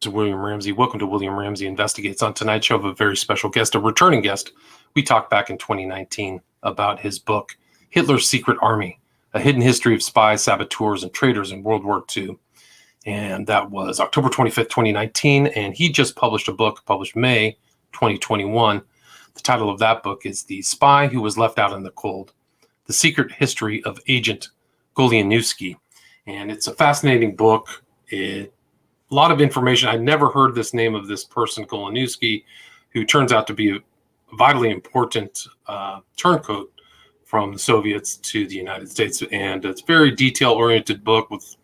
To William Ramsey. Welcome to William Ramsey Investigates. On tonight's show, I have a very special guest, a returning guest. We talked back in 2019 about his book, Hitler's Secret Army, A Hidden History of Spies, Saboteurs, and Traitors in World War II. And that was October 25th, 2019. And he just published a book, published May 2021. The title of that book is The Spy Who Was Left Out in the Cold, The Secret History of Agent Goleniewski. And it's a fascinating book. A lot of information. I never heard this name of this person, Goleniewski, who turns out to be a vitally important turncoat from the Soviets to the United States. And it's a very detail-oriented book with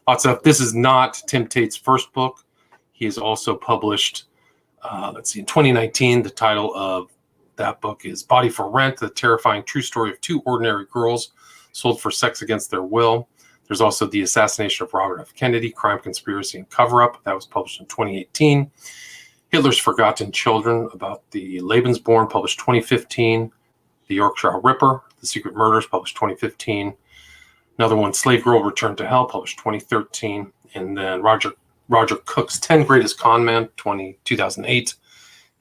lots of. This is not Tim Tate's first book. He has also published, in 2019, the title of that book is Body for Rent, The Terrifying True Story of Two Ordinary Girls Sold for Sex Against Their Will. There's also The Assassination of Robert F. Kennedy, Crime, Conspiracy, and Cover-Up. That was published in 2018. Hitler's Forgotten Children, about the Lebensborn, published 2015. The Yorkshire Ripper, The Secret Murders, published 2015. Another one, Slave Girl Returned to Hell, published 2013. And then Roger Cook's 10 Greatest Con Men, 2008.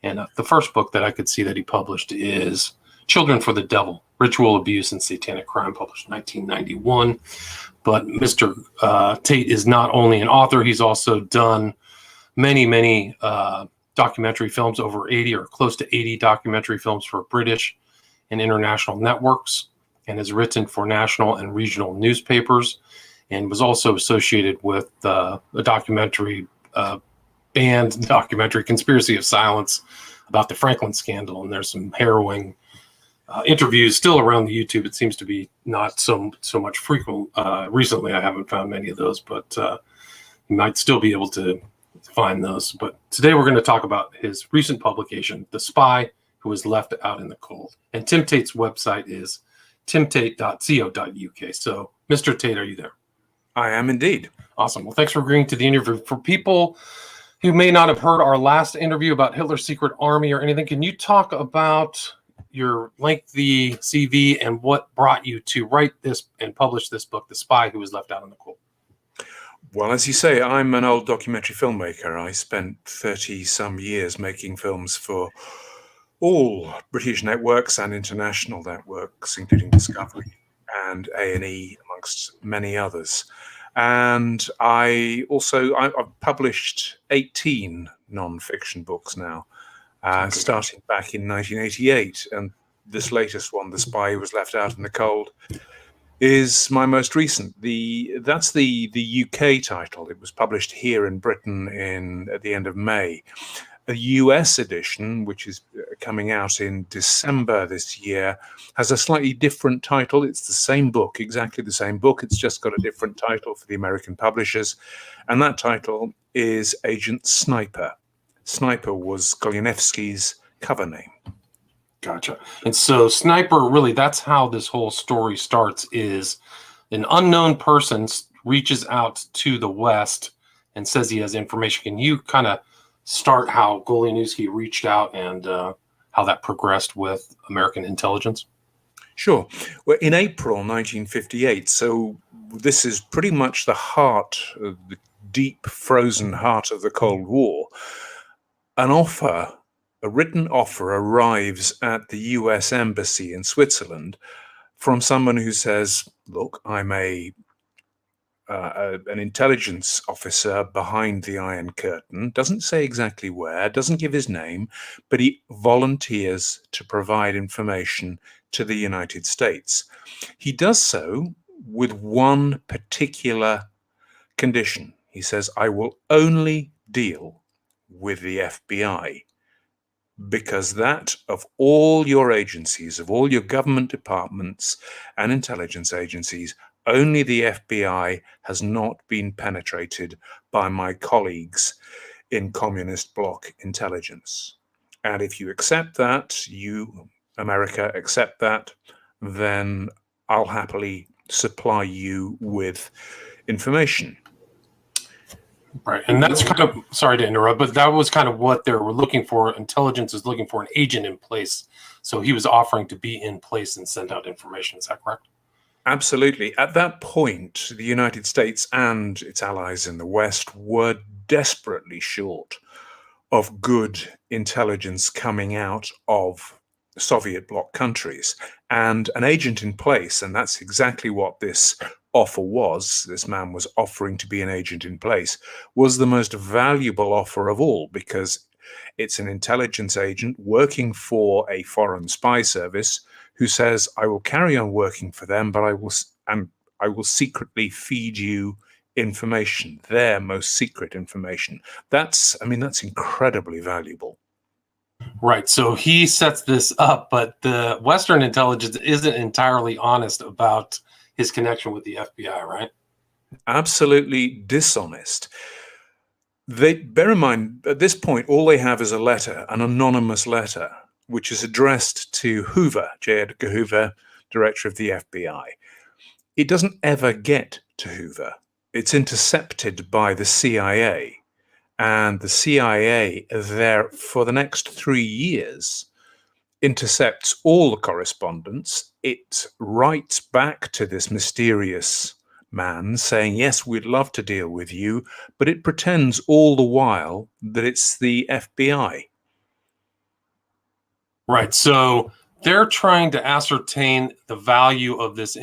And the first book that I could see that he published is Children for the Devil, Ritual Abuse and Satanic Crime, published in 1991. But Mr. Tate is not only an author, he's also done many documentary films, over 80 or close to 80 documentary films for British and international networks, and has written for national and regional newspapers, and was also associated with a documentary, banned documentary, Conspiracy of Silence, about the Franklin scandal. And there's some harrowing interviews still around the YouTube. It seems to be not so much frequent. Recently, I haven't found many of those, but you might still be able to find those. But today we're going to talk about his recent publication, The Spy Who Was Left Out in the Cold. And Tim Tate's website is timtate.co.uk. So, Mr. Tate, are you there? I am indeed. Awesome. Well, thanks for agreeing to the interview. For people who may not have heard our last interview about Hitler's Secret Army or anything, can you talk about your lengthy CV and what brought you to write this and publish this book, The Spy Who Was Left Out in the Cold? Well, as you say, I'm an old documentary filmmaker. I spent 30-some years making films for all British networks and international networks, including Discovery and A&E, amongst many others. And I've published 18 non-fiction books now. Starting back in 1988, and this latest one, The Spy Who Was Left Out in the Cold, is my most recent. That's the UK title. It was published here in Britain at the end of May. A US edition, which is coming out in December this year, has a slightly different title. It's the same book, exactly the same book. It's just got a different title for the American publishers, and that title is Agent Sniper. Sniper was Goleniewski's cover name. Gotcha. And so Sniper, really, that's how this whole story starts, is an unknown person reaches out to the West and says he has information. Can you kind of start how Goleniewski reached out and how that progressed with American intelligence? Sure. Well, in April 1958, so this is pretty much the heart of the deep frozen heart of the Cold War, a written offer arrives at the US Embassy in Switzerland from someone who says, look, I'm an intelligence officer behind the Iron Curtain, doesn't say exactly where, doesn't give his name, but he volunteers to provide information to the United States. He does so with one particular condition. He says, I will only deal with the FBI, because that, of all your agencies, of all your government departments and intelligence agencies, only the FBI has not been penetrated by my colleagues in communist bloc intelligence. And if you accept that, America, accept that, then I'll happily supply you with information. Right. And that's kind of, sorry to interrupt, but that was kind of what they were looking for. Intelligence is looking for an agent in place. So he was offering to be in place and send out information. Is that correct? Absolutely. At that point, the United States and its allies in the West were desperately short of good intelligence coming out of Soviet bloc countries, and an agent in place. And that's exactly what this offer was. This man was offering to be an agent in place, was the most valuable offer of all, because it's an intelligence agent working for a foreign spy service who says, I will carry on working for them, but I will secretly feed you information, their most secret information. That's incredibly valuable. Right. So he sets this up, but the Western intelligence isn't entirely honest about his connection with the FBI, right? Absolutely dishonest. Bear in mind, at this point, all they have is a letter, an anonymous letter, which is addressed to Hoover, J. Edgar Hoover, director of the FBI. It doesn't ever get to Hoover. It's intercepted by the CIA. And the CIA, there for the next 3 years, intercepts all the correspondence. It writes back to this mysterious man saying, yes, we'd love to deal with you, but it pretends all the while that it's the FBI. Right. So they're trying to ascertain the value of this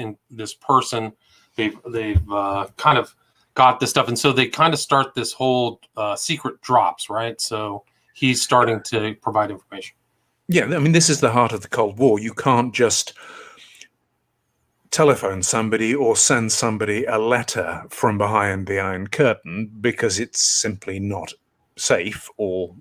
person. They've kind of got this stuff, and so they kind of start this whole secret drops, right? So he's starting to provide information. Yeah, I mean, this is the heart of the Cold War. You can't just telephone somebody or send somebody a letter from behind the Iron Curtain because it's simply not safe or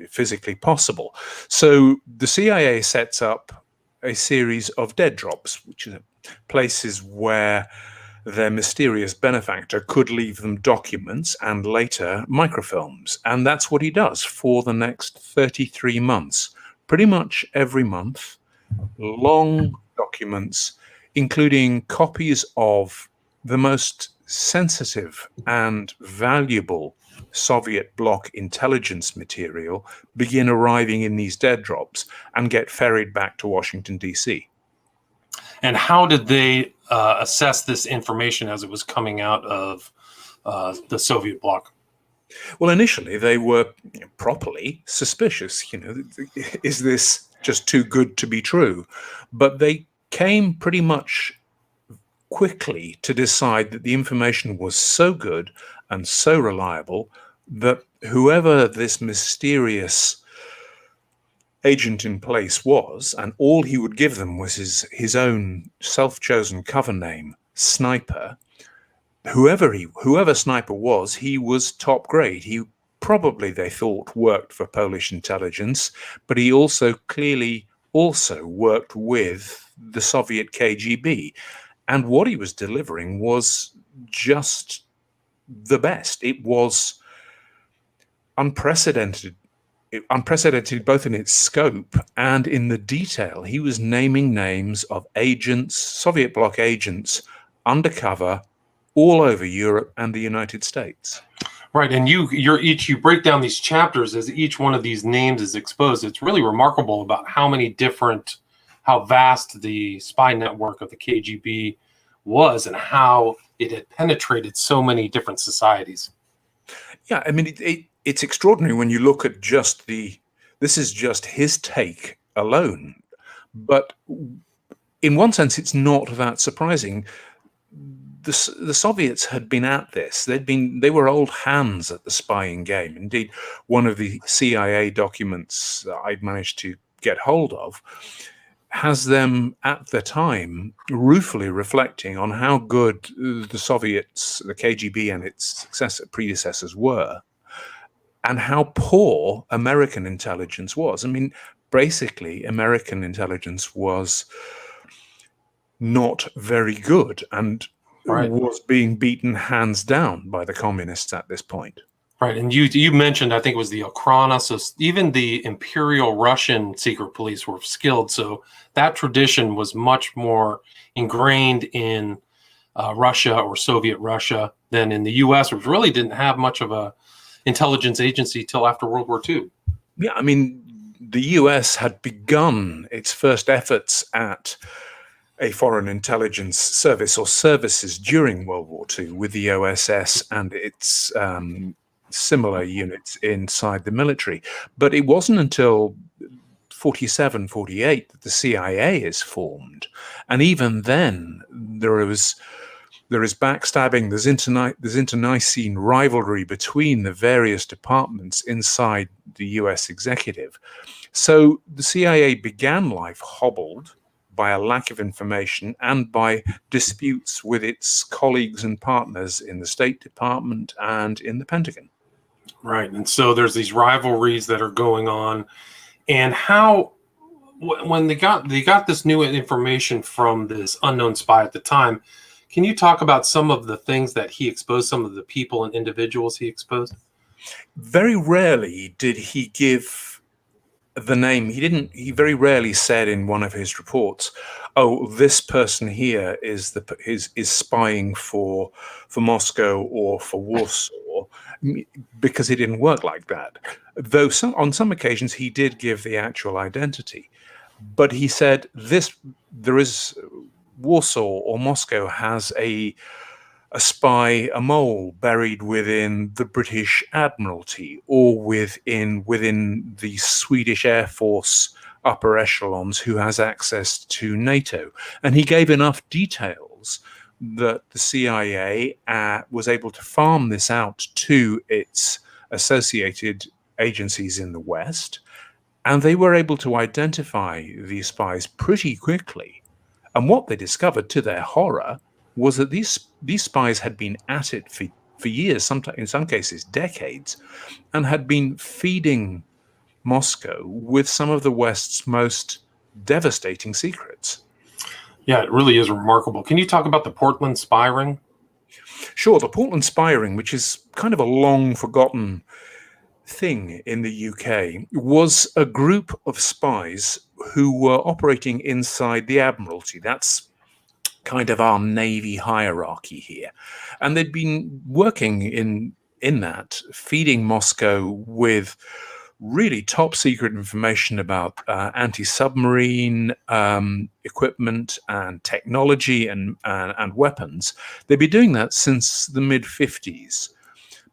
physically possible. So the CIA sets up a series of dead drops, which are places where their mysterious benefactor could leave them documents and later microfilms. And that's what he does for the next 33 months. Pretty much every month, long documents, including copies of the most sensitive and valuable Soviet bloc intelligence material, begin arriving in these dead drops and get ferried back to Washington, D.C. And how did they assess this information as it was coming out of the Soviet bloc? Well, initially they were properly suspicious. Is this just too good to be true? But they came pretty much quickly to decide that the information was so good and so reliable that whoever this mysterious agent in place was, and all he would give them was his own self-chosen cover name, Sniper. Whoever Sniper was, he was top grade. He probably, they thought, worked for Polish intelligence, but he also clearly worked with the Soviet KGB. And what he was delivering was just the best. It was unprecedented both in its scope and in the detail. He was naming names of agents, Soviet bloc agents, undercover all over Europe and the United States. Right, and you break down these chapters as each one of these names is exposed. It's really remarkable about how vast the spy network of the KGB was and how it had penetrated so many different societies. Yeah, I mean, it's extraordinary when you look at this is just his take alone. But in one sense, it's not that surprising. The Soviets had been at this. They were old hands at the spying game. Indeed, one of the CIA documents that I'd managed to get hold of has them at the time ruefully reflecting on how good the Soviets, the KGB and its predecessors were, and how poor American intelligence was. I mean, basically, American intelligence was not very good and was being beaten hands down by the communists at this point. Right, and you mentioned, I think it was the Okhrana, so even the Imperial Russian secret police were skilled, so that tradition was much more ingrained in Russia or Soviet Russia than in the U.S., which really didn't have much of a intelligence agency till after World War II. Yeah, I mean, the U.S. had begun its first efforts at a foreign intelligence service or services during World War II with the OSS and its similar units inside the military. But it wasn't until 47, 48 that the CIA is formed. And even then, there is backstabbing, there's internecine rivalry between the various departments inside the US executive. So the CIA began life hobbled by a lack of information and by disputes with its colleagues and partners in the State Department and in the Pentagon. Right. And so there's these rivalries that are going on. And how, when they got this new information from this unknown spy at the time, can you talk about some of the things that he exposed, some of the people and individuals he exposed? Very rarely did he give the name. He very rarely said in one of his reports, oh, this person here is spying for Moscow or for Warsaw, because it didn't work like that. Though on some occasions he did give the actual identity. But he said there is Warsaw or Moscow has a spy, a mole buried within the British Admiralty or within the Swedish Air Force upper echelons who has access to NATO. And he gave enough details that the CIA was able to farm this out to its associated agencies in the West. And they were able to identify these spies pretty quickly. And what they discovered, to their horror, was that these spies had been at it for years, sometimes in some cases decades, and had been feeding Moscow with some of the West's most devastating secrets. Yeah, it really is remarkable. Can you talk about the Portland spy ring? Sure, the Portland spy ring, which is kind of a long forgotten thing in the UK, was a group of spies who were operating inside the Admiralty. That's kind of our Navy hierarchy here. And they'd been working in that, feeding Moscow with really top secret information about anti-submarine equipment and technology and weapons. They'd been doing that since the mid-50s.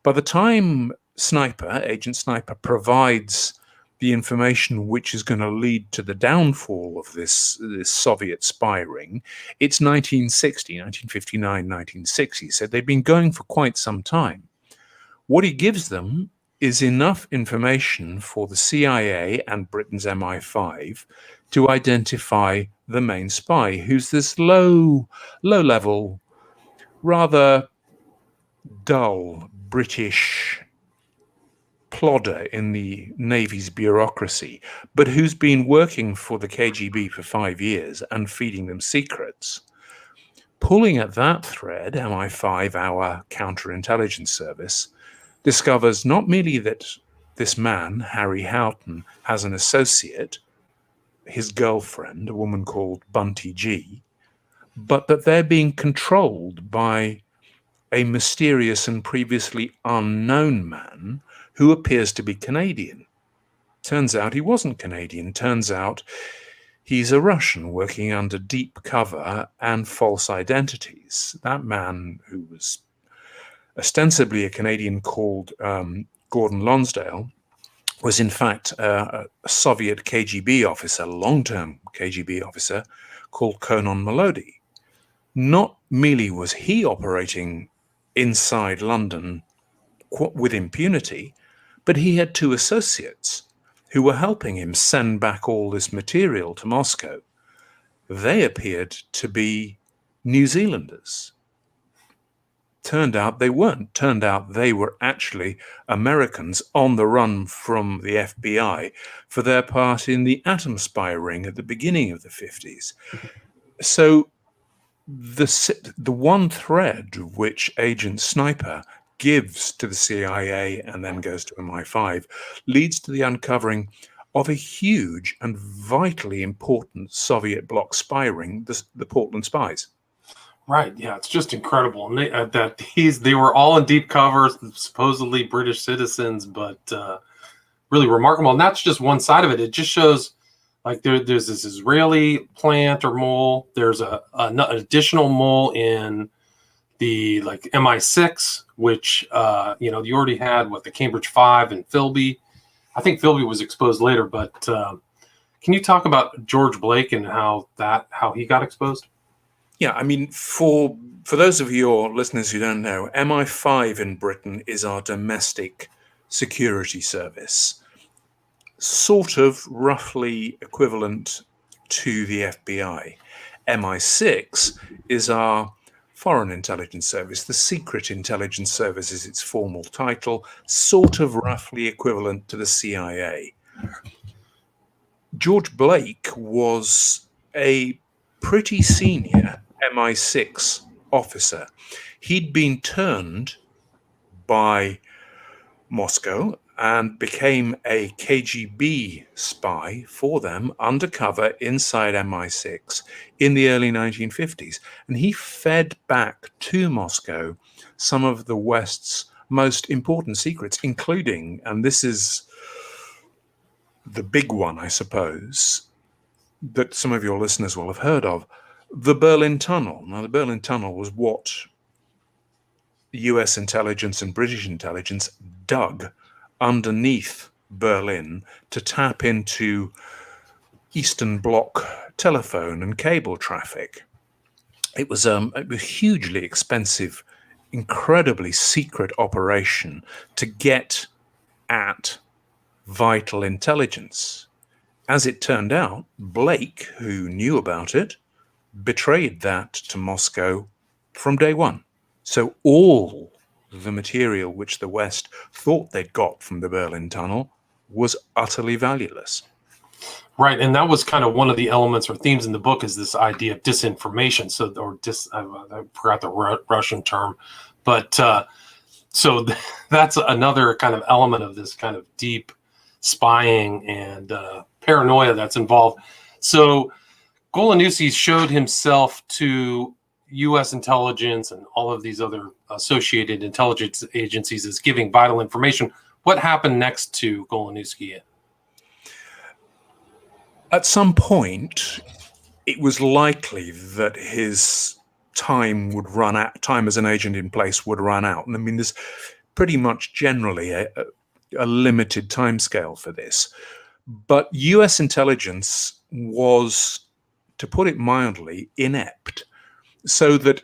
By the time Agent Sniper provides the information which is going to lead to the downfall of this Soviet spy ring, it's 1959, 1960. So they've been going for quite some time. What he gives them is enough information for the CIA and Britain's MI5 to identify the main spy, who's this low-level, rather dull British plodder in the Navy's bureaucracy, but who's been working for the KGB for 5 years and feeding them secrets. Pulling at that thread, MI5, our counterintelligence service, discovers not merely that this man, Harry Houghton, has an associate, his girlfriend, a woman called Bunty G, but that they're being controlled by a mysterious and previously unknown man who appears to be Canadian. Turns out he wasn't Canadian. Turns out he's a Russian working under deep cover and false identities. That man, who was ostensibly a Canadian called Gordon Lonsdale, was in fact a Soviet KGB officer, long-term KGB officer, called Conan Melody. Not merely was he operating inside London with impunity, but he had two associates who were helping him send back all this material to Moscow. They appeared to be New Zealanders. Turned out they weren't. Turned out they were actually Americans on the run from the FBI for their part in the atom spy ring at the beginning of the 50s. So the one thread which Agent Sniper gives to the CIA and then goes to MI5 leads to the uncovering of a huge and vitally important Soviet bloc spy ring, the Portland Spies. Right. Yeah, it's just incredible. And they were all in deep cover, supposedly British citizens, but really remarkable. And that's just one side of it. It just shows Like there's this Israeli plant or mole. There's an additional mole in the like MI6, which you already had the Cambridge 5 and Philby. I think Philby was exposed later, but can you talk about George Blake and how he got exposed? Yeah, I mean, for those of your listeners who don't know, MI5 in Britain is our domestic security service, sort of roughly equivalent to the FBI. MI6 is our foreign intelligence service. The Secret Intelligence Service is its formal title, sort of roughly equivalent to the CIA. George Blake was a pretty senior MI6 officer. He'd been turned by Moscow and became a KGB spy for them, undercover inside MI6 in the early 1950s. And he fed back to Moscow some of the West's most important secrets, including, and this is the big one, I suppose, that some of your listeners will have heard of, the Berlin Tunnel. Now, the Berlin Tunnel was what US intelligence and British intelligence dug underneath Berlin to tap into Eastern Bloc telephone and cable traffic. It was a hugely expensive, incredibly secret operation to get at vital intelligence. As it turned out, Blake, who knew about it, betrayed that to Moscow from day one. So all the material which the West thought they'd got from the Berlin Tunnel was utterly valueless. Right, and that was kind of one of the elements or themes in the book, is this idea of disinformation. I forgot the Russian term, but that's another kind of element of this kind of deep spying and paranoia that's involved. So Goleniewski showed himself to U.S. intelligence and all of these other associated intelligence agencies as giving vital information. What happened next to Goleniewski? At some point, it was likely that his time as an agent in place would run out. And I mean, there's pretty much generally a limited timescale for this. But US intelligence was, to put it mildly, inept. So that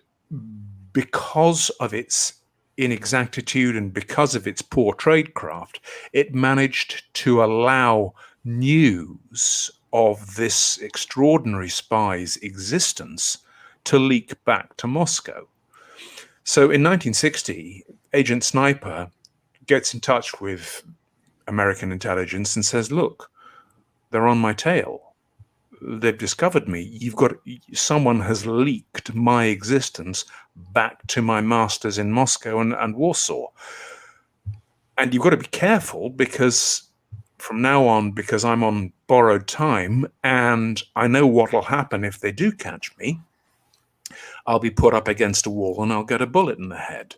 because of its inexactitude and because of its poor tradecraft, it managed to allow news of this extraordinary spy's existence to leak back to Moscow. So in 1960, Agent Sniper gets in touch with American intelligence and says, look, they're on my tail. They've discovered me. Someone has leaked my existence back to my masters in Moscow and Warsaw. And you've got to be careful, because from now on, because I'm on borrowed time and I know what'll happen if they do catch me, I'll be put up against a wall and I'll get a bullet in the head.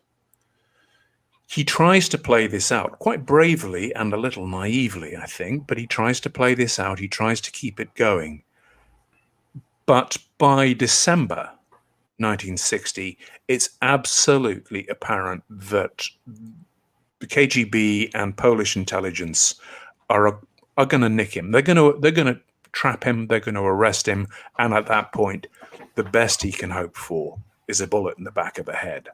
He tries to play this out quite bravely and a little naively, I think, but he tries to play this out. He tries to keep it going. But by December 1960, it's absolutely apparent that the KGB and Polish intelligence are going to nick him. They're going to trap him. They're going to arrest him. And at that point, the best he can hope for is a bullet in the back of the head.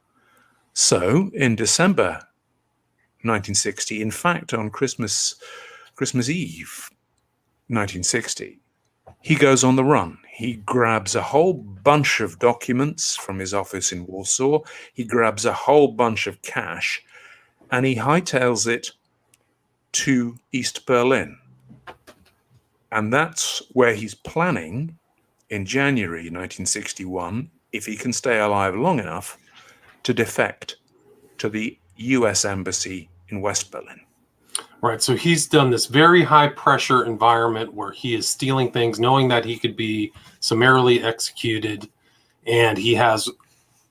So in December 1960, in fact, on Christmas Eve 1960, he goes on the run. He grabs a whole bunch of documents from his office in Warsaw. He grabs a whole bunch of cash, and he hightails it to East Berlin. And that's where he's planning in January 1961, if he can stay alive long enough, to defect to the US Embassy in West Berlin. Right. So he's done this very high pressure environment where he is stealing things, knowing that he could be summarily executed. And he has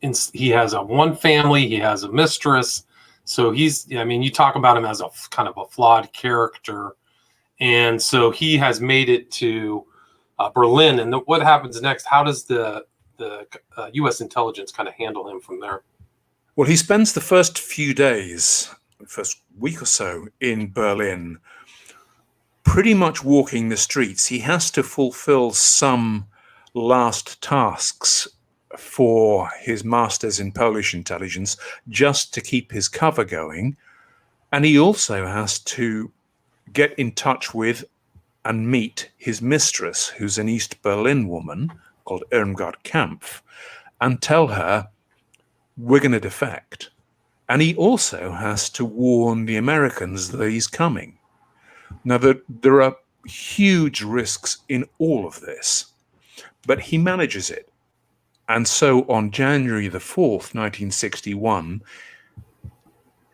one family, he has a mistress. So you talk about him as a kind of a flawed character. And so he has made it to Berlin. And what happens next? How does the U.S. intelligence kind of handle him from there? Well, he spends the first few days, first week or so in Berlin, pretty much walking the streets. He has to fulfill some last tasks for his masters in Polish intelligence just to keep his cover going. And he also has to get in touch with and meet his mistress, who's an East Berlin woman called Irmgard Kampf, and tell her, we're going to defect. And he also has to warn the Americans that he's coming. Now, there are huge risks in all of this, but he manages it. And so on January the 4th, 1961,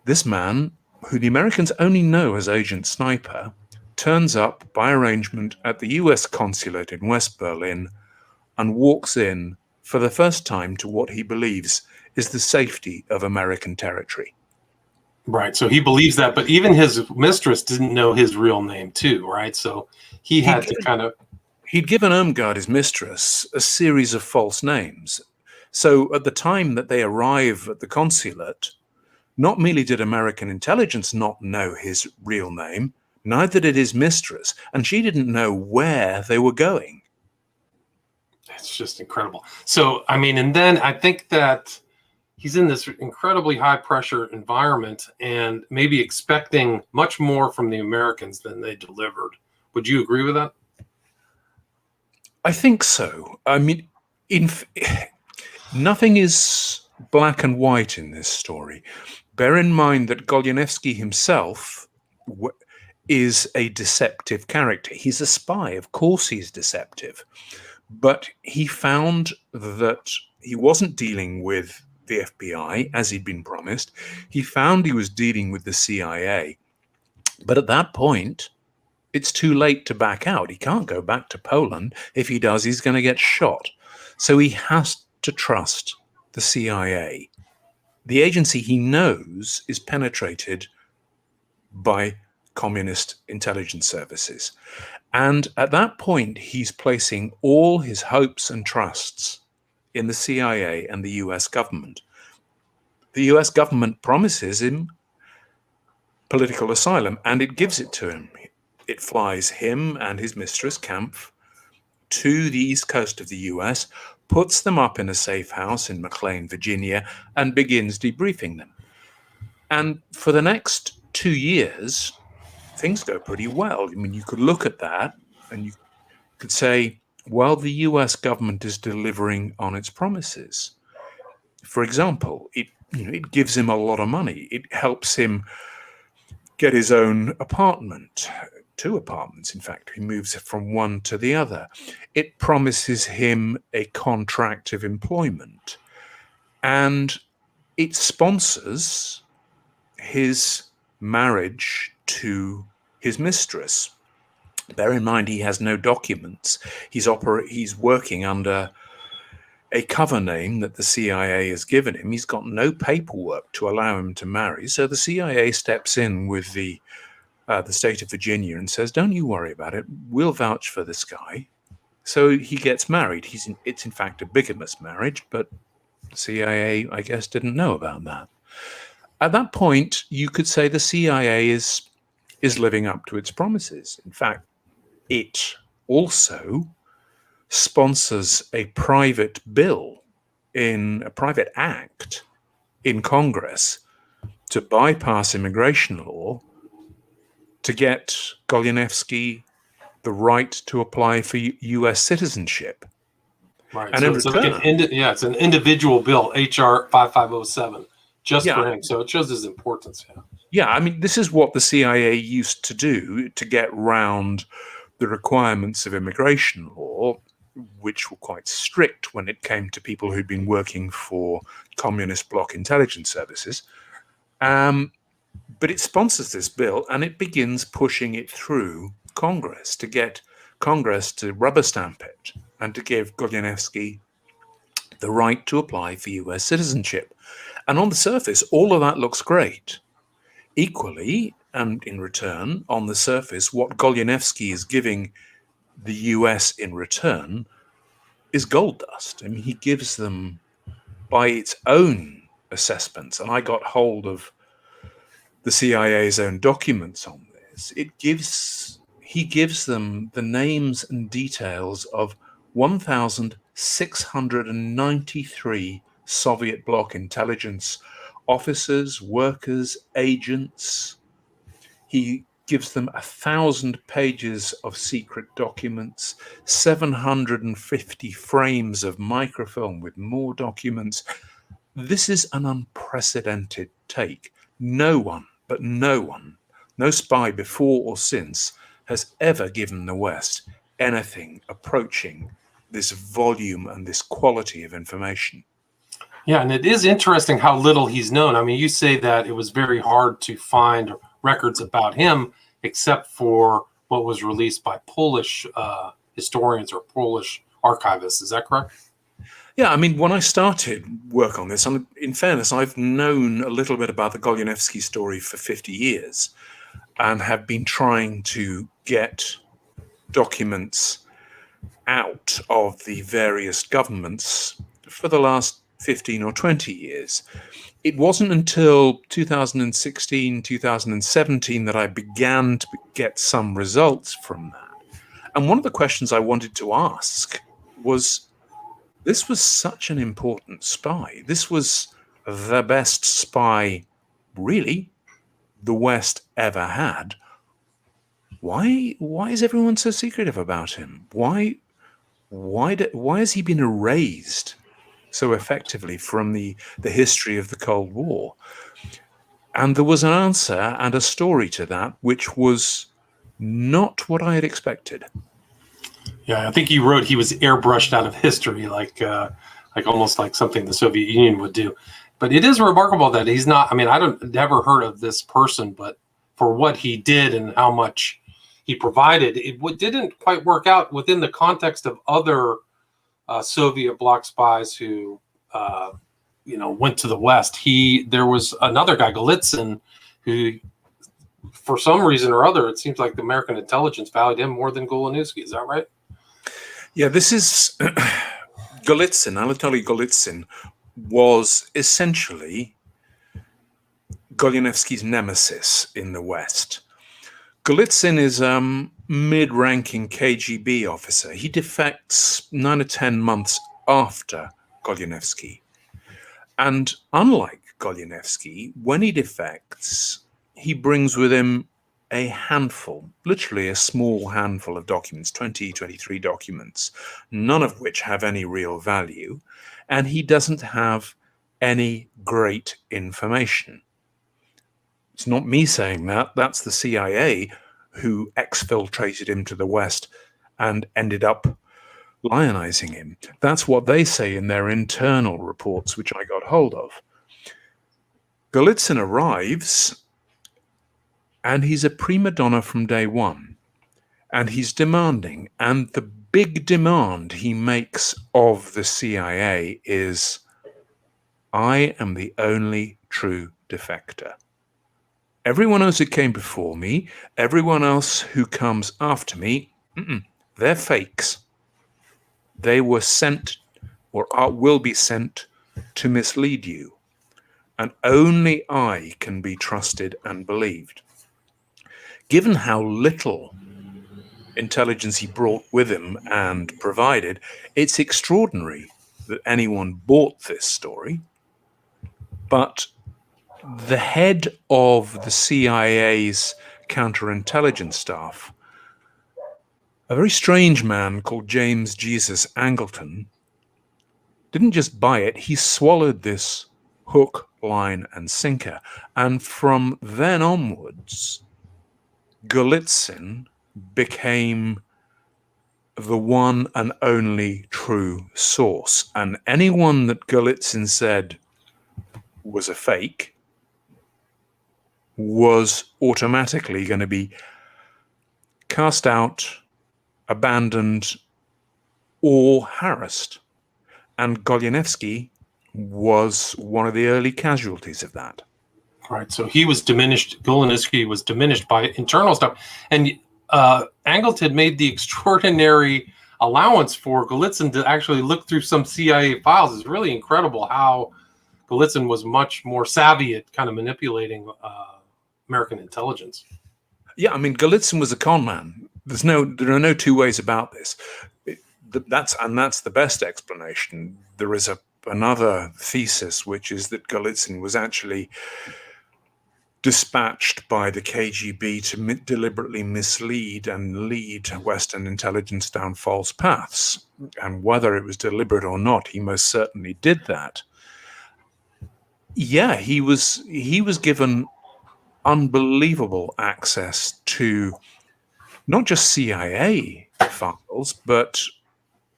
this man, who the Americans only know as Agent Sniper, turns up by arrangement at the US consulate in West Berlin and walks in for the first time to what he believes is the safety of American territory. Right. So he believes that, but even his mistress didn't know his real name too, right? So he had to kind of... He'd given Irmgard, his mistress, a series of false names. So at the time that they arrive at the consulate, not merely did American intelligence not know his real name, neither did his mistress, and she didn't know where they were going. It's just incredible. So, I mean, and then I think that he's in this incredibly high pressure environment and maybe expecting much more from the Americans than they delivered. Would you agree with that? I think so. I mean, nothing is black and white in this story. Bear in mind that Goleniewski himself is a deceptive character. He's a spy. Of course he's deceptive. But he found that he wasn't dealing with the FBI, as he'd been promised. He found he was dealing with the CIA. But at that point, it's too late to back out. He can't go back to Poland. If he does, he's going to get shot. So he has to trust the CIA. The agency he knows is penetrated by communist intelligence services. And at that point, he's placing all his hopes and trusts in the CIA and the US government. The US government promises him political asylum, and it gives it to him. It flies him and his mistress, Kampf, to the east coast of the US, puts them up in a safe house in McLean, Virginia, and begins debriefing them. And for the next 2 years, things go pretty well. I mean, you could look at that and you could say, well, the US government is delivering on its promises. For example, it gives him a lot of money. It helps him get his own apartment, 2 apartments, in fact. He moves from one to the other. It promises him a contract of employment. And it sponsors his marriage to his mistress. Bear in mind, he has no documents. He's working under a cover name that the CIA has given him. He's got no paperwork to allow him to marry. So the CIA steps in with the state of Virginia and says, don't you worry about it. We'll vouch for this guy. So he gets married. It's in fact a bigamous marriage, but the CIA, I guess, didn't know about that. At that point, you could say the CIA is living up to its promises. In fact, it also sponsors a private bill, in a private act in Congress to bypass immigration law to get Goleniewski the right to apply for U.S. citizenship. Right. And so in return, it's an individual bill, H.R. 5507, just for him. So it shows his importance. Yeah, I mean, this is what the CIA used to do to get round the requirements of immigration law, which were quite strict when it came to people who'd been working for communist bloc intelligence services. But it sponsors this bill and it begins pushing it through Congress to get Congress to rubber stamp it and to give Goleniewski the right to apply for US citizenship. And on the surface, all of that looks great. Equally, And in return, on the surface, what Goleniewski is giving the US in return is gold dust. I mean, he gives them, by its own assessments, and I got hold of the CIA's own documents on this, he gives them the names and details of 1,693 Soviet bloc intelligence officers, workers, agents. He gives them 1,000 pages of secret documents, 750 frames of microfilm with more documents. This is an unprecedented take. No one, no spy before or since, has ever given the West anything approaching this volume and this quality of information. Yeah, and it is interesting how little he's known. I mean, you say that it was very hard to find records about him, except for what was released by Polish historians or Polish archivists. Is that correct? Yeah, I mean, when I started work on this, and in fairness, I've known a little bit about the Goleniewski story for 50 years and have been trying to get documents out of the various governments for the last 15 or 20 years. It wasn't until 2016, 2017 that I began to get some results from that. And one of the questions I wanted to ask was, this was such an important spy. This was the best spy, really, the West ever had. Why is everyone so secretive about him? Why has he been erased so effectively from the history of the Cold War? And there was an answer and a story to that, which was not what I had expected. Yeah, I think you wrote he was airbrushed out of history, like almost like something the Soviet Union would do. But it is remarkable that he's not. I mean, never heard of this person, but for what he did and how much he provided, it didn't quite work out within the context of other Soviet bloc spies who, went to the West. There was another guy, Golitsyn, who, for some reason or other, it seems like the American intelligence valued him more than Goleniewski. Is that right? Yeah, this is Golitsyn. Anatoly Golitsyn was essentially Goleniewski's nemesis in the West. Golitsyn is a mid-ranking KGB officer. He defects 9 or 10 months after Goleniewski. And unlike Goleniewski, when he defects, he brings with him a handful, literally a small handful of documents, 23 documents, none of which have any real value, and he doesn't have any great information. It's not me saying that, that's the CIA who exfiltrated him to the West and ended up lionizing him. That's what they say in their internal reports, which I got hold of. Golitsyn arrives, and he's a prima donna from day one, and he's demanding, and the big demand he makes of the CIA is, I am the only true defector. Everyone else who came before me, everyone else who comes after me, they're fakes. They were sent or will be sent to mislead you, and only I can be trusted and believed. Given how little intelligence he brought with him and provided, it's extraordinary that anyone bought this story. But the head of the CIA's counterintelligence staff, a very strange man called James Jesus Angleton, didn't just buy it, he swallowed this hook, line, and sinker. And from then onwards, Golitsyn became the one and only true source. And anyone that Golitsyn said was a fake was automatically going to be cast out, abandoned, or harassed. And Goleniewski was one of the early casualties of that. Right. So he was diminished. Goleniewski was diminished by internal stuff, and Angleton made the extraordinary allowance for Golitsyn to actually look through some CIA files. It's really incredible how Golitsyn was much more savvy at kind of manipulating American intelligence. Yeah, I mean, Golitsyn was a con man. There are no two ways about this. That's the best explanation. There is another thesis, which is that Golitsyn was actually dispatched by the KGB to deliberately mislead and lead Western intelligence down false paths. And whether it was deliberate or not, he most certainly did that. Yeah, he was given unbelievable access to not just CIA files, but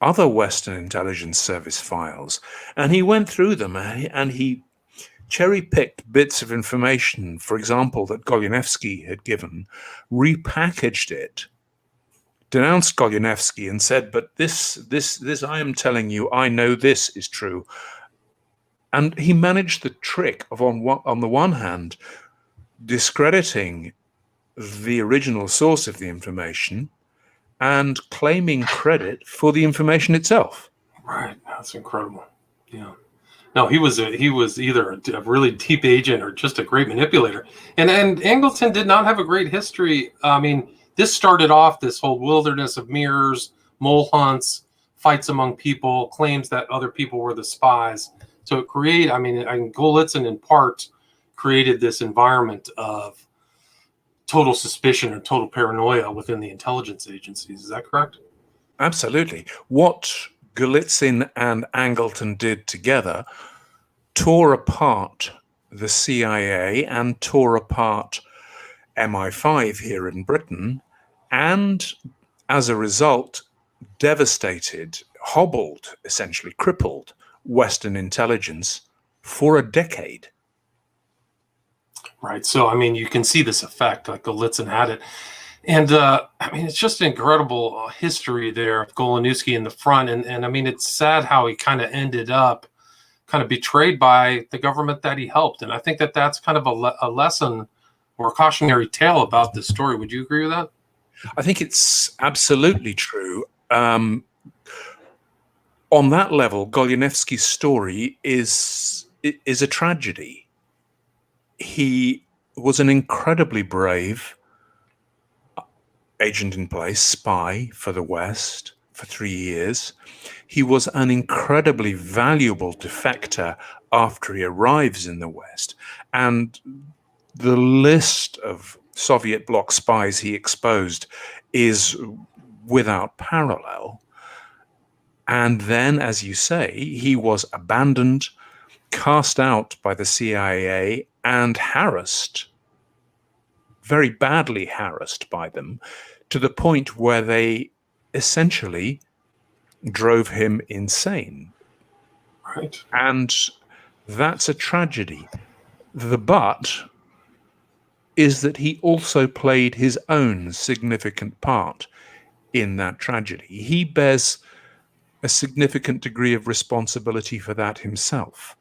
other Western intelligence service files. And he went through them and he cherry-picked bits of information, for example, that Goleniewski had given, repackaged it, denounced Goleniewski and said, but this I am telling you, I know this is true. And he managed the trick of, on the one hand, discrediting the original source of the information and claiming credit for the information itself. Right. That's incredible. Yeah. No, he was either a really deep agent or just a great manipulator. And Angleton did not have a great history. I mean, this started off this whole wilderness of mirrors, mole hunts, fights among people, claims that other people were the spies. So it created, Golitsyn in part created this environment of total suspicion or total paranoia within the intelligence agencies. Is that correct? Absolutely. What Golitsyn and Angleton did together tore apart the CIA and tore apart MI5 here in Britain, and as a result, devastated, hobbled, essentially crippled Western intelligence for a decade. Right. So, I mean, you can see this effect, like Golitsyn had it. And, it's just an incredible history there of Goleniewski in the front. And I mean, it's sad how he kind of ended up kind of betrayed by the government that he helped. And I think that that's kind of a lesson or a cautionary tale about this story. Would you agree with that? I think it's absolutely true. On that level, Goleniewski's story is a tragedy. He was an incredibly brave agent in place, spy for the West for 3 years. He was an incredibly valuable defector after he arrives in the West. And the list of Soviet bloc spies he exposed is without parallel. And then, as you say, he was abandoned, cast out by the CIA, and harassed, very badly harassed by them, to the point where they essentially drove him insane. Right. And that's a tragedy. The but is that he also played his own significant part in that tragedy. He bears a significant degree of responsibility for that himself.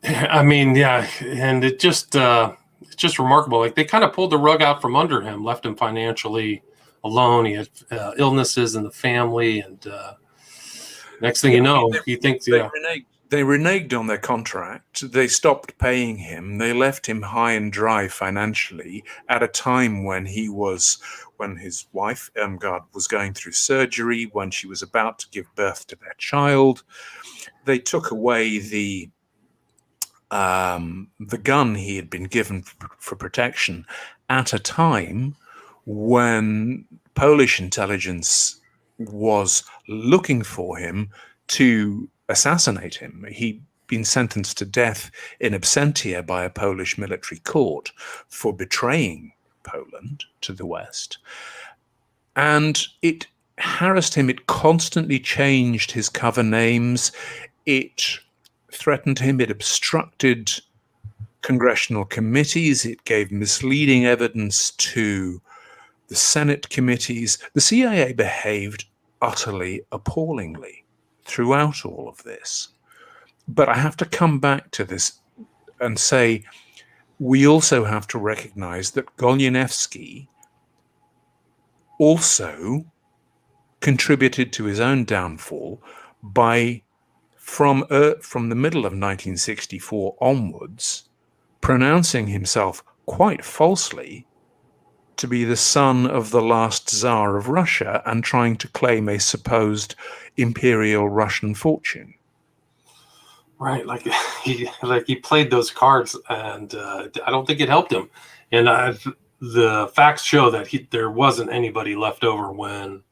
I mean, yeah, and it's just remarkable. Like, they kind of pulled the rug out from under him, left him financially alone. He had illnesses in the family, and next thing you know, he thinks, They reneged on their contract. They stopped paying him. They left him high and dry financially at a time when his wife, Irmgard, was going through surgery, when she was about to give birth to their child. They took away the gun he had been given for protection at a time when Polish intelligence was looking for him to assassinate him. He'd been sentenced to death in absentia by a Polish military court for betraying Poland to the West. And it harassed him. It constantly changed his cover names. It threatened him. It obstructed congressional committees. It gave misleading evidence to the Senate committees. The CIA behaved utterly appallingly throughout all of this. But I have to come back to this and say we also have to recognize that Goleniewski also contributed to his own downfall by, from the middle of 1964 onwards, pronouncing himself quite falsely to be the son of the last Tsar of Russia and trying to claim a supposed imperial Russian fortune. Right, like he played those cards, and I don't think it helped him. And the facts show that there wasn't anybody left over when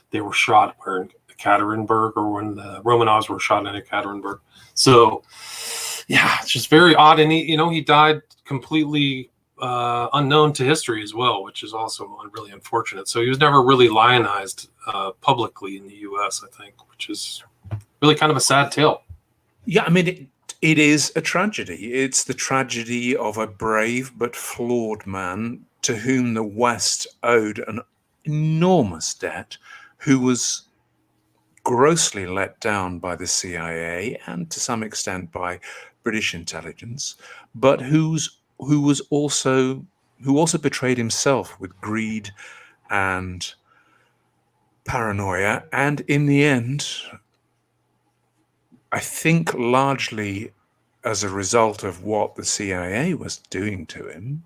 they were shot in Ekaterinburg, or when the Romanovs were shot in Ekaterinburg. So, yeah, it's just very odd. And he died completely unknown to history as well, which is also really unfortunate. So he was never really lionized publicly in the U.S., I think, which is really kind of a sad tale. Yeah, I mean, it is a tragedy. It's the tragedy of a brave but flawed man to whom the West owed an enormous debt, who was grossly let down by the CIA and to some extent by British intelligence, but who also betrayed himself with greed and paranoia, and in the end, I think largely as a result of what the CIA was doing to him,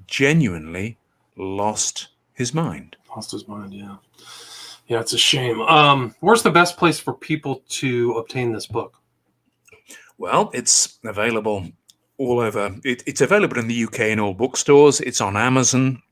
genuinely lost his mind. Lost his mind, yeah. Yeah, it's a shame. Where's the best place for people to obtain this book? Well, it's available all over. It's available in the UK in all bookstores. It's on Amazon.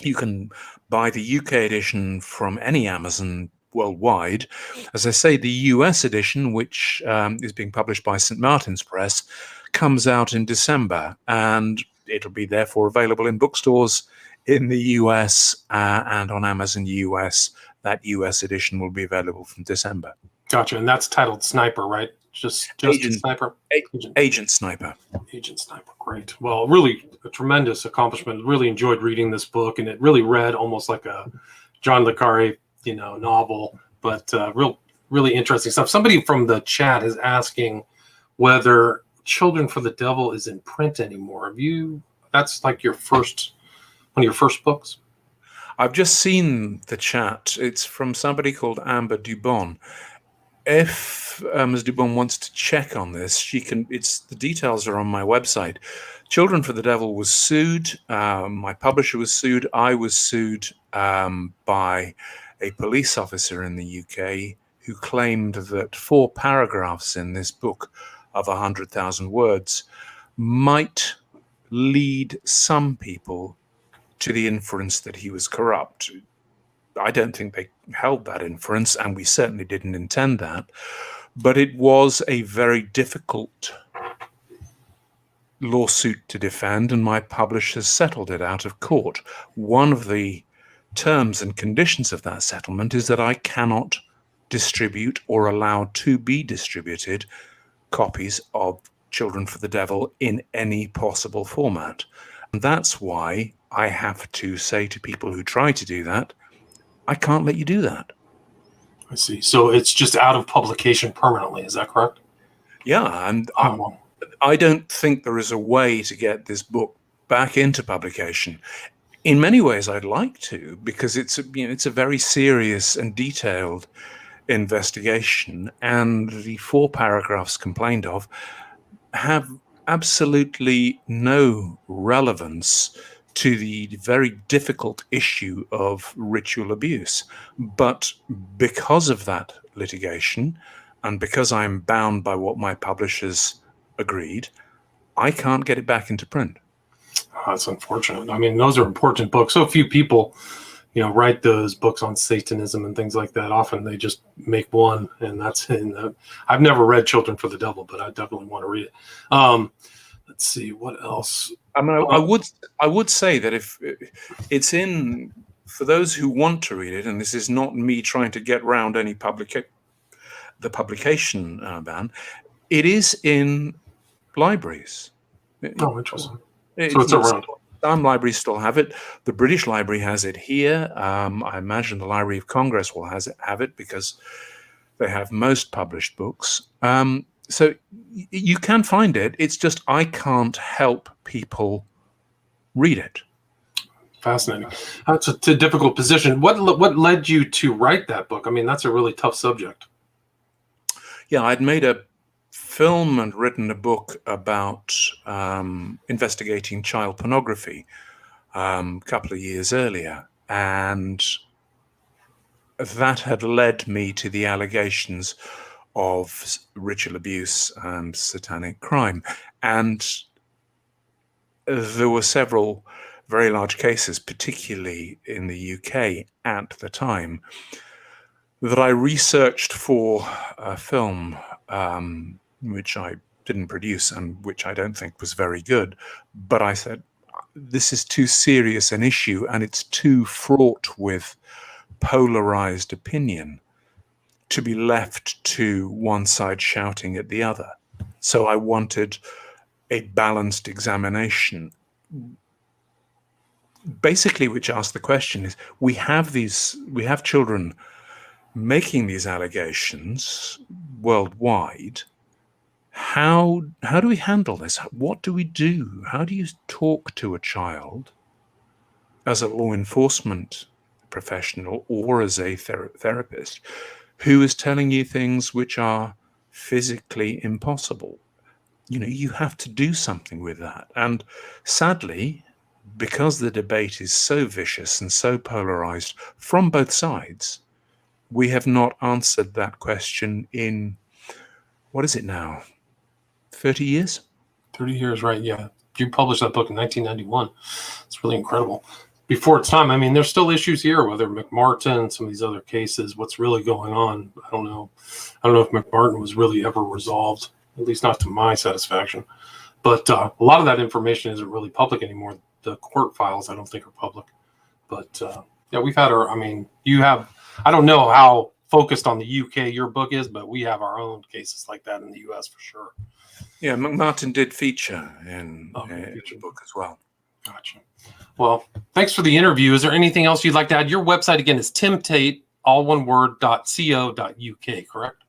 You can buy the UK edition from any Amazon worldwide. As I say, the US edition, which is being published by St. Martin's Press, comes out in December, and it'll be therefore available in bookstores in the US and on Amazon US. That US edition will be available from December. Gotcha. And that's titled Sniper, right? Just Agent Sniper? Agent Sniper. Agent Sniper. Great. Well, really a tremendous accomplishment. Really enjoyed reading this book, and it really read almost like a John le Carré, novel, but really interesting stuff. Somebody from the chat is asking whether Children for the Devil is in print anymore. That's like one of your first books? I've just seen the chat. It's from somebody called Amber Dubon. If Ms. Dubon wants to check on this, she can. The details are on my website. Children for the Devil was sued. My publisher was sued. I was sued by a police officer in the UK who claimed that 4 paragraphs in this book of 100,000 words might lead some people to the inference that he was corrupt. I don't think they held that inference, and we certainly didn't intend that. But it was a very difficult lawsuit to defend, and my publishers settled it out of court. One of the terms and conditions of that settlement is that I cannot distribute or allow to be distributed copies of Children for the Devil in any possible format. And that's why I have to say to people who try to do that, I can't let you do that. I see. So it's just out of publication permanently. Is that correct? Yeah, and I don't think there is a way to get this book back into publication. In many ways, I'd like to, because it's a very serious and detailed investigation, and the 4 paragraphs complained of have absolutely no relevance to the very difficult issue of ritual abuse. But because of that litigation, and because I'm bound by what my publishers agreed, I can't get it back into print. Oh, that's unfortunate. I mean, those are important books. So few people, write those books on Satanism and things like that. Often they just make one, and that's in. I've never read Children for the Devil, but I definitely want to read it. Let's see, what else? I mean, I would say that if it's in, for those who want to read it, and this is not me trying to get round any the publication ban, it is in libraries. Oh, interesting. So it's around. Some libraries still have it. The British Library has it here. I imagine the Library of Congress will have it because they have most published books. So you can find it. It's just I can't help people read it. Fascinating. That's a difficult position. What led you to write that book? I mean, that's a really tough subject. Yeah, I'd made a film and written a book about investigating child pornography a couple of years earlier, and that had led me to the allegations of ritual abuse and satanic crime. And there were several very large cases, particularly in the UK at the time, that I researched for a film, which I didn't produce and which I don't think was very good. But I said, this is too serious an issue and it's too fraught with polarized opinion to be left to one side shouting at the other. So I wanted a balanced examination, basically, which asked the question is, we have children making these allegations worldwide. How do we handle this? What do we do? How do you talk to a child as a law enforcement professional or as a therapist who is telling you things which are physically impossible? You know, you have to do something with that. And sadly, because the debate is so vicious and so polarized from both sides, we have not answered that question in, what is it now, 30 years? 30 years, right? Yeah. You published that book in 1991. It's really incredible. Before its time, I mean, there's still issues here, whether McMartin, some of these other cases, what's really going on. I don't know if McMartin was really ever resolved, at least not to my satisfaction. But a lot of that information isn't really public anymore. The court files, I don't think, are public. But yeah, we've had I don't know how focused on the UK your book is, but we have our own cases like that in the US for sure. Yeah, McMartin did feature in the book as well. Gotcha. Well, thanks for the interview. Is there anything else you'd like to add? Your website, again, is Tim Tate, all one word, .co.uk, correct?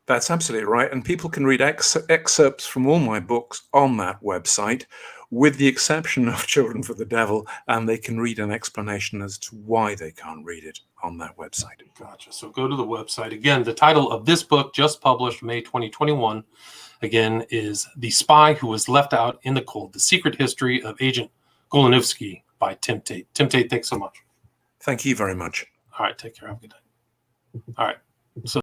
That's absolutely right. And people can read excerpts from all my books on that website, with the exception of Children for the Devil, and they can read an explanation as to why they can't read it on that website. Gotcha. So go to the website. Again, the title of this book, just published May 2021, again, is The Spy Who Was Left Out in the Cold, The Secret History of Agent Goleniewski by Tim Tate. Tim Tate, thanks so much. Thank you very much. All right, take care. Have a good day. All right. So